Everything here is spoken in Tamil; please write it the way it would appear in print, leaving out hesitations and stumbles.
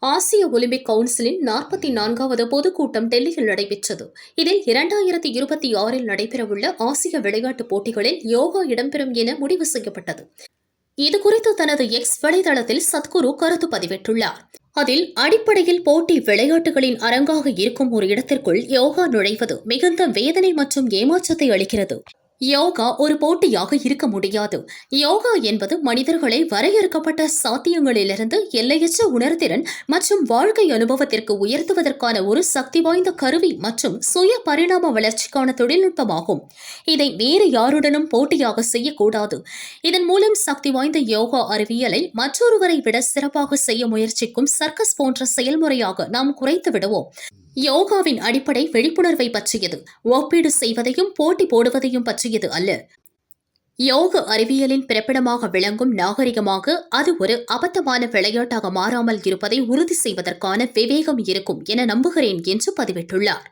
ஆசிய ஒலிம்பிக் கவுன்சிலின் 44வது பொதுக்கூட்டம் டெல்லியில் நடைபெற்றது. இதில் 2026 நடைபெறவுள்ள ஆசிய விளையாட்டுப் போட்டிகளில் யோகா இடம்பெறும் என முடிவு செய்யப்பட்டது. இதுகுறித்து தனது எக்ஸ் வலைதளத்தில் சத்குரு கருத்து பதிவிட்டுள்ளார். அதில் அடிப்படையில் போட்டி விளையாட்டுகளின் அரங்காக இருக்கும் ஒரு இடத்திற்குள் யோகா நுழைவது மிகுந்த வேதனை மற்றும் ஏமாற்றத்தை அளிக்கிறது. யோகா ஒரு போட்டியாக இருக்க முடியாது. யோகா என்பது மனிதர்களை வரையறுக்கப்பட்ட சாத்தியங்களிலிருந்து எல்லையற்ற உணர்திறன் மற்றும் வாழ்க்கை அனுபவத்திற்கு உயர்த்துவதற்கான ஒரு சக்தி வாய்ந்த கருவி மற்றும் சுய பரிணாம வளர்ச்சிக்கான தொழில்நுட்பமாகும். இதை வேறு யாருடனும் போட்டியாக செய்யக்கூடாது. இதன் மூலம் சக்தி வாய்ந்த யோகா அறிவியலை மற்றொருவரை விட சிறப்பாக செய்ய முயற்சிக்கும் சர்க்கஸ் போன்ற செயல்முறையாக நாம் குறைத்து விடுவோம். யோகாவின் அடிப்படை விழிப்புணர்வை பற்றியது. ஒப்பீடு செய்வதையும் போட்டி போடுவதையும் பற்றியது அல்ல. யோக அறிவியலின் பிறப்பிடமாக விளங்கும் நாகரிகமாக அது ஒரு அபத்தமான விளையாட்டாக மாறாமல் இருப்பதை உறுதி செய்வதற்கான விவேகம் இருக்கும் என நம்புகிறேன் என்று பதிவிட்டுள்ளார்.